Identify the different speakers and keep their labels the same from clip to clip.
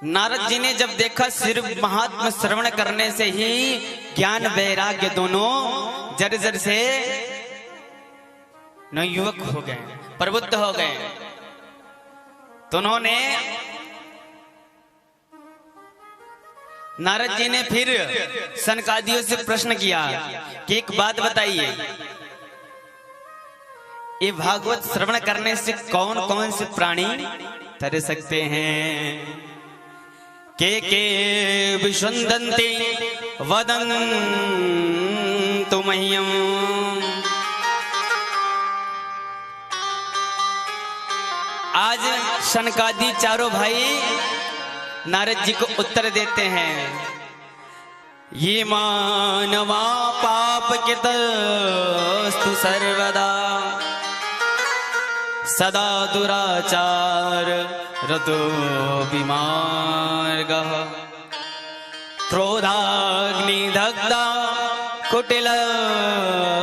Speaker 1: नारद जी ने जब देखा सिर्फ महात्मा श्रवण करने से ही ज्ञान वैराग्य दोनों जर जर से नवयुवक हो गए, प्रबुद्ध हो गए, तो उन्होंने नारद जी ने फिर सनकादियों से प्रश्न किया कि एक बात बताइए, ये भागवत श्रवण करने से कौन कौन से प्राणी तर सकते हैं? के विशुंदन्ति वदन्तु मह्यम्। आज सनकादि चारों भाई नारद जी को उत्तर देते हैं, ये मानवा पाप कृतस्तु सर्वदा सदा दुराचार रतो विमार्गः क्रोधाग्निदग्धा कुटिलश्च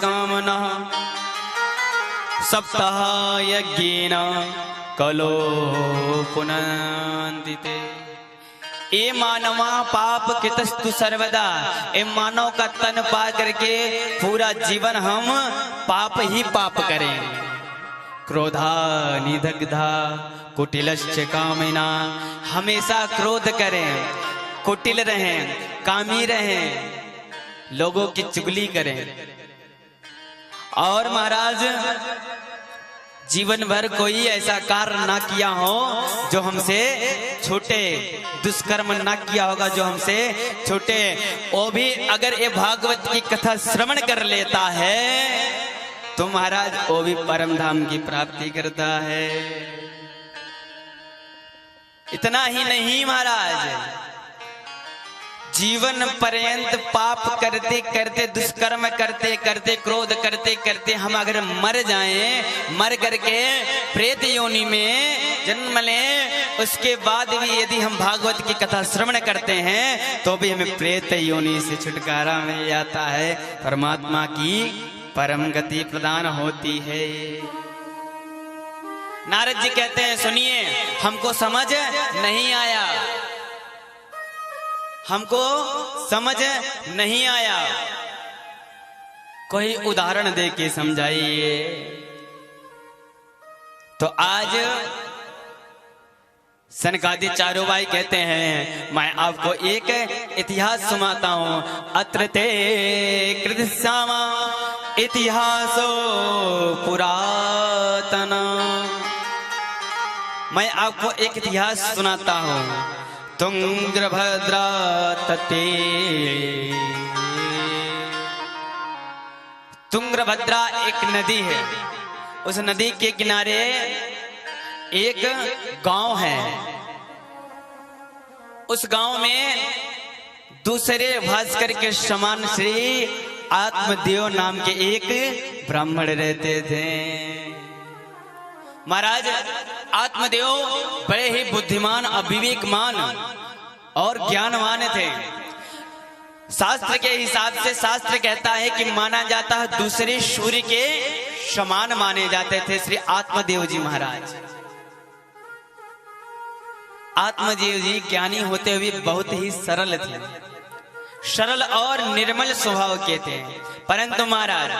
Speaker 1: कामनः सप्ताह यज्ञेन कलो पुनन्ति ते। ए मानवा पाप कृतस्तु सर्वदा, ए मानव का तन पा करके पूरा जीवन हम पाप ही पाप करें। क्रोधा निदग्धा कुटिलश्च कामिना, हमेशा क्रोध करें, कुटिल रहें, कामी रहें, लोगों की चुगली करें। और महाराज जीवन भर कोई ऐसा कार्य ना किया हो जो हमसे छोटे, दुष्कर्म ना किया होगा जो हमसे छोटे, वो भी अगर ये भागवत की कथा श्रवण कर लेता है तो महाराज वो भी परम धाम की प्राप्ति करता है। इतना ही नहीं महाराज, जीवन पर्यंत पाप करते करते, दुष्कर्म करते करते, क्रोध करते करते हम अगर मर जाएं, मर करके प्रेत योनि में जन्म लें, उसके बाद भी यदि हम भागवत की कथा श्रवण करते हैं तो भी हमें प्रेत योनि से छुटकारा मिल जाता है, परमात्मा की परम गति प्रदान होती है। नारद जी कहते हैं, सुनिए, हमको समझ नहीं आया, हमको समझ नहीं आया, कोई उदाहरण दे के समझाइए। तो आज सनकादि चारों भाई कहते हैं, मैं आपको एक इतिहास सुनाता हूं। अत्र ते कृतश्यामा इतिहासो पुरातन। मैं आपको एक इतिहास सुनाता हूं। तुंगभद्रा तटे, तुंगभद्रा एक नदी है, उस नदी के किनारे एक गांव है। उस गांव में दूसरे भास्कर के समान श्री आत्मदेव नाम के एक ब्राह्मण रहते थे। महाराज आत्मदेव बड़े ही बुद्धिमान, अविवेकमान और ज्ञानवान थे। शास्त्र के हिसाब से शास्त्र कहता है कि माना जाता है दूसरे सूर्य के समान माने जाते थे श्री आत्मदेव जी महाराज। आत्मदेव जी ज्ञानी होते हुए बहुत ही सरल थे, सरल और निर्मल स्वभाव के थे। परंतु महाराज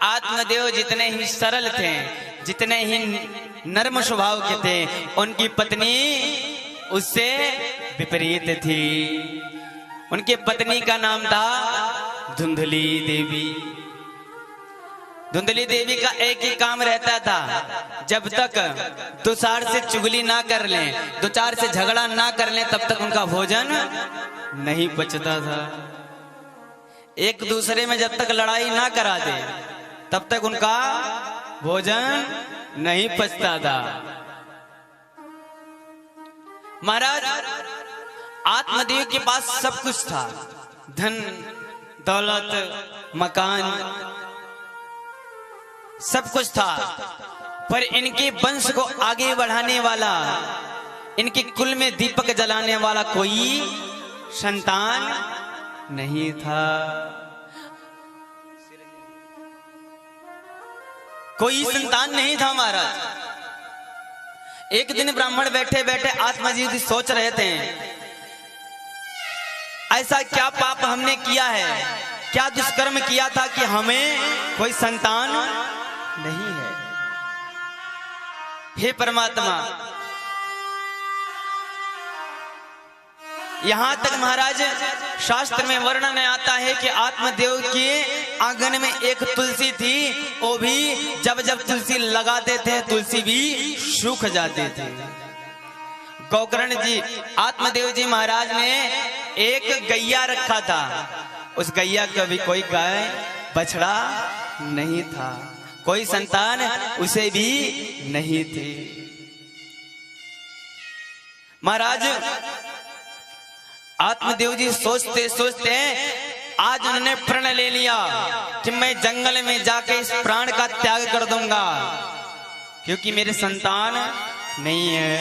Speaker 1: आत्मदेव जितने ही सरल थे, जितने ही नर्म स्वभाव के थे, उनकी पत्नी उससे विपरीत थी। उनकी पत्नी का नाम था धुंधली देवी। धुंधली देवी का एक ही काम रहता था, जब तक दो चार से चुगली ना कर लें, दो चार से झगड़ा ना कर लें, तब तक उनका भोजन नहीं पचता था। एक दूसरे में जब तक लड़ाई ना करा दे तब तक उनका भोजन नहीं पचता था। महाराज आत्मदेव के पास सब कुछ था, धन दौलत मकान सब कुछ था, पर इनके वंश को आगे बढ़ाने वाला, इनके कुल में दीपक जलाने वाला कोई संतान नहीं था। कोई संतान नहीं था महाराज। एक दिन ब्राह्मण बैठे बैठे आत्मजीव सोच रहे थे, ऐसा क्या पाप हमने किया है, क्या दुष्कर्म किया था कि हमें कोई संतान नहीं है। हे परमात्मा, यहां तक महाराज शास्त्र में वर्णन आता है कि आत्मदेव के आंगन में एक तुलसी थी, वो भी जब जब तुलसी लगाते थे तुलसी भी सूख जाते थे। गोकर्ण जी आत्मदेव जी महाराज ने एक गैया रखा था, उस गैया का भी कोई गाय बछड़ा नहीं था, कोई संतान उसे भी नहीं थी। महाराज आत्मदेव जी सोचते सोचते आज उन्होंने प्रण ले लिया कि मैं जंगल में जाके इस प्राण का त्याग कर दूंगा, क्योंकि मेरे संतान नहीं है।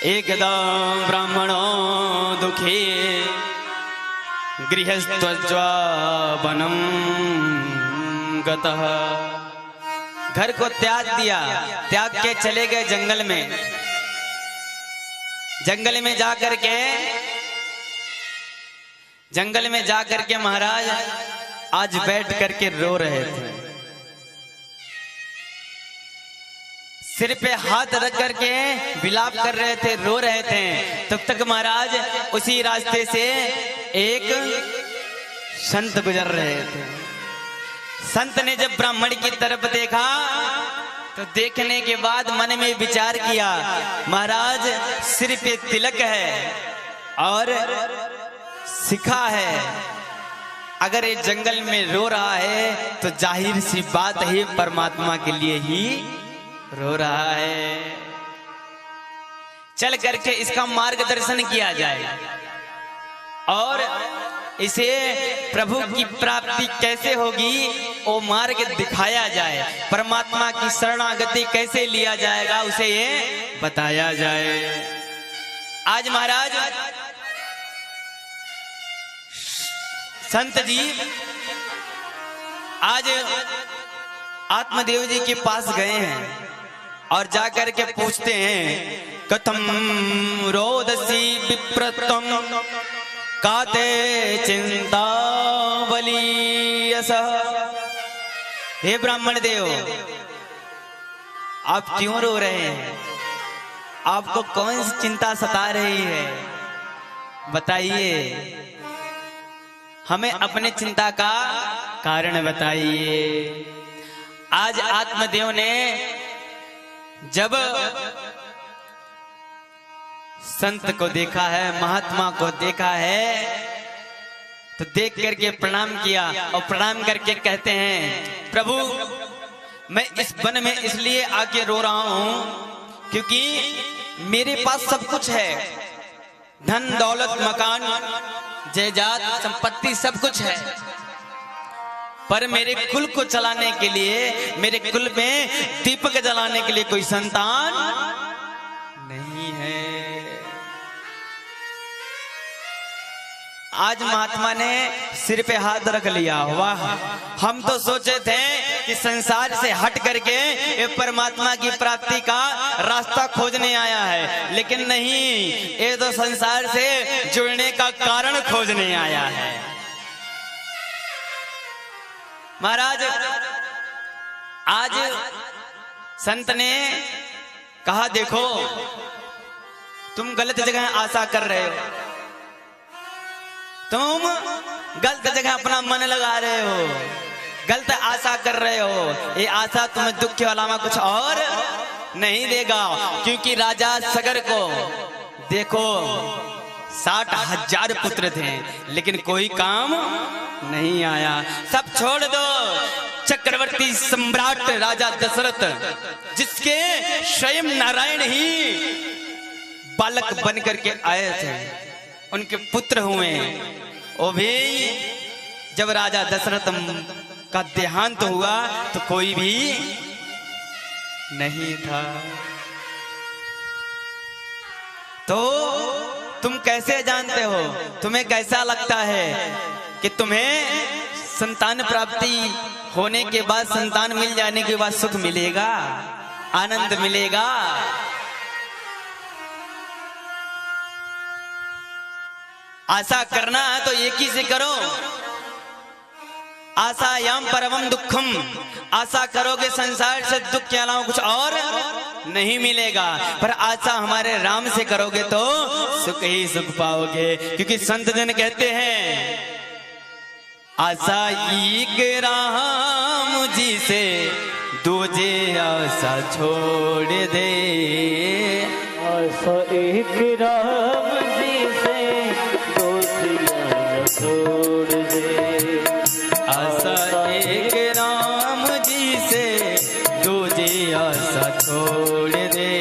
Speaker 1: एकदम ब्राह्मणों दुखे गृहस्त्वज्वा वनम गतः, घर को त्याग दिया, त्याग के चले गए जंगल में। जंगल में जाकर के महाराज आज बैठ करके रो रहे थे, सिर पे हाथ रख करके विलाप कर रहे थे, रो रहे थे। तब तक महाराज उसी रास्ते से एक संत गुजर रहे थे। संत ने जब ब्राह्मण की तरफ देखा तो देखने के बाद मन में विचार किया, महाराज सिर पे तिलक है और शिखा है, अगर ये जंगल में रो रहा है तो जाहिर सी बात है परमात्मा के लिए ही रो रहा है। चल करके इसका मार्गदर्शन किया जाए और इसे प्रभु की प्राप्ति कैसे होगी वो मार्ग दिखाया जाए, परमात्मा की शरणागति कैसे लिया जाएगा उसे ये बताया जाए। आज महाराज संत जी आज आत्मदेव जी के पास गए हैं और जाकर के पूछते हैं, कथम रोदसी विप्रतम काते चिंता बलियस। हे ब्राह्मण देव, आप क्यों रो रहे हैं, आपको कौन सी चिंता सता रही है, बताइए, हमें अपने चिंता का कारण बताइए। आज आत्मदेव ने जब संत को देखा है, महात्मा को देखा है, तो देख करके प्रणाम किया और प्रणाम करके कहते हैं, प्रभु मैं इस वन में इसलिए आके रो रहा हूं क्योंकि मेरे पास सब कुछ है, धन दौलत मकान जायदाद संपत्ति सब कुछ है, पर मेरे कुल को चलाने के लिए, मेरे कुल में दीपक जलाने के लिए कोई संतान नहीं है। आज महात्मा ने सिर पे हाथ रख लिया। वाह, हम तो सोचे थे कि संसार से हट करके ये परमात्मा की प्राप्ति का रास्ता खोजने आया है, लेकिन नहीं, ये तो संसार से जुड़ने का कारण खोजने आया है। महाराज आज संत ने कहा, देखो तुम गलत जगह आशा कर रहे हो, तुम गलत जगह अपना मन लगा रहे हो, गलत आशा कर रहे हो, ये आशा तुम्हें दुख के अलावा कुछ और नहीं देगा। क्योंकि राजा सगर को देखो 60,000 पुत्र थे, लेकिन कोई काम नहीं आया। सब छोड़ दो, चक्रवर्ती सम्राट राजा दशरथ, जिसके स्वयं नारायण ही बालक बन करके आए थे, उनके पुत्र हुए, वो भी जब राजा दशरथ का देहांत हुआ तो कोई भी नहीं था। तो तुम कैसे जानते हो, तुम्हें कैसा लगता है कि तुम्हें संतान प्राप्ति होने के बाद, संतान मिल जाने के बाद सुख मिलेगा, आनंद मिलेगा। आशा करना है तो एक ही से करो। आशायाम परमम दुखम, आशा करोगे संसार से दुख के अलावा कुछ और नहीं मिलेगा। पर आशा हमारे राम से करोगे तो सुख ही सुख पाओगे। क्योंकि संत जन कहते हैं आशा एक राम जी से दूजे आशा छोड़ दे।
Speaker 2: आशा एक राम जी से दूजे आशा छोड़ दे।
Speaker 1: आशा एक राम जी से दूजे आशा छोड़ दे।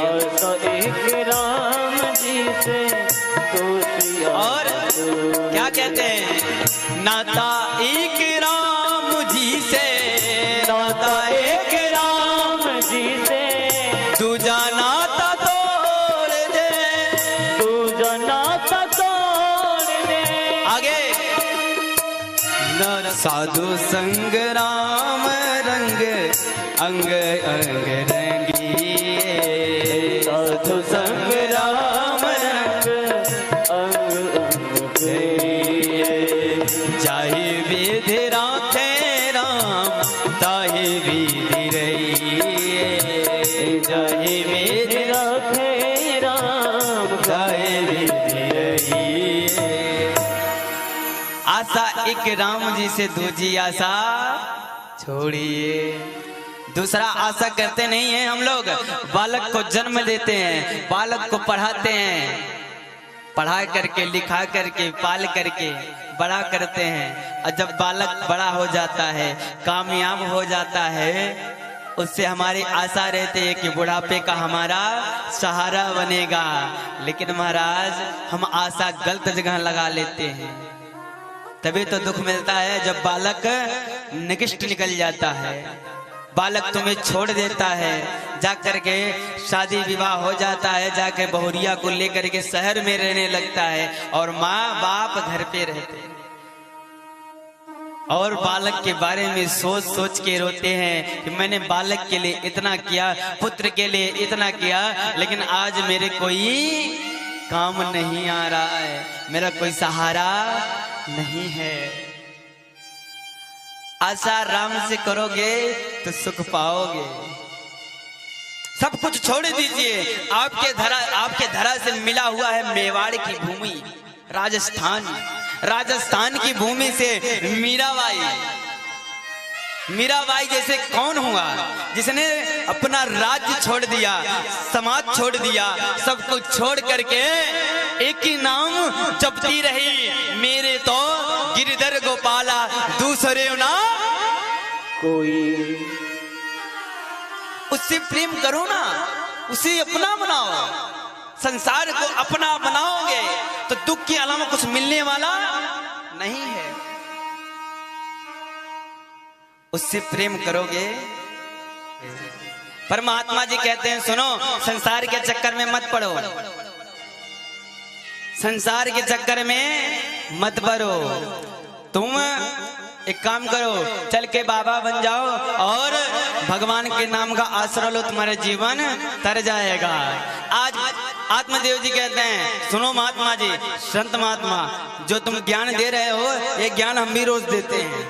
Speaker 2: आशा एक राम जी से दूजे
Speaker 1: और क्या कहते हैं, नाता एक राम जी से, नाता एक राम जी से दूजा नाता तोड़ दे।
Speaker 2: दूजा नाता तोड़ दे।
Speaker 1: आगे न साधु संग राम रंग अंग अंग रंगिए। साधु संग राम रंग
Speaker 2: अंग अंग
Speaker 1: जाहि विधि राखे राम ताहि विधि रहिए। जाहि विधि
Speaker 2: राखे राम
Speaker 1: ताहि विधि रहिए। आशा एक राम जी से दूजी आशा छोड़िए। दूसरा आशा करते नहीं है हम लोग। बालक को जन्म देते हैं, बालक को पढ़ाते हैं, पढ़ा करके लिखा करके पाल करके बड़ा करते हैं। और जब बालक बड़ा हो जाता है, कामयाब हो जाता है, उससे हमारी आशा रहती है कि बुढ़ापे का हमारा सहारा बनेगा। लेकिन महाराज हम आशा गलत जगह लगा लेते हैं, तभी तो दुख मिलता है। जब बालक निकृष्ट निकल जाता है, बालक तुम्हें छोड़ देता है, जाकर के शादी विवाह हो जाता है, जाकर बहुरिया को लेकर के शहर में रहने लगता है, और माँ बाप घर पे रहते हैं और बालक के बारे में सोच सोच के रोते हैं कि मैंने बालक के लिए इतना किया, पुत्र के लिए इतना किया, लेकिन आज मेरे कोई काम नहीं आ रहा है, मेरा कोई सहारा नहीं है। आशा राम से करोगे तो सुख पाओगे। सब कुछ छोड़ दीजिए। आपके धरा से मिला हुआ है मेवाड़ की भूमि, राजस्थान की भूमि से मीराबाई जैसे कौन हुआ जिसने अपना राज्य छोड़ दिया, समाज छोड़ दिया, सब कुछ छोड़ करके एक ही नाम जपती रही, मेरे तो गिरधर गोपाला दूसरे ना
Speaker 2: कोई।
Speaker 1: उससे प्रेम करो ना, उसे अपना बनाओ। संसार को अपना बनाओगे तो दुख के अलावा कुछ मिलने वाला नहीं है। उससे प्रेम करोगे। परमात्मा जी कहते हैं सुनो, संसार के चक्कर में मत पड़ो, संसार के चक्कर में मत पड़ो। तुम एक काम करो, चल के बाबा बन जाओ और भगवान के नाम का आश्रय लो, तुम्हारा जीवन तर जाएगा। आज आत्मदेव जी कहते हैं सुनो महात्मा जी, संत महात्मा, जो तुम ज्ञान दे रहे हो ये ज्ञान हम भी रोज देते हैं,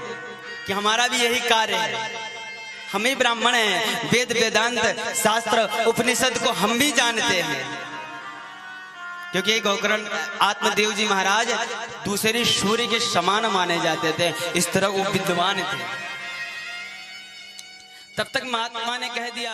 Speaker 1: कि हमारा भी यही कार्य है। हम ही ब्राह्मण हैं, वेद वेदांत शास्त्र उपनिषद को हम भी जानते हैं, क्योंकि गोकर्ण आत्मदेव जी महाराज दूसरे सूर्य के समान माने जाते थे, इस तरह वो विद्वान थे। तब तक महात्मा ने कह दिया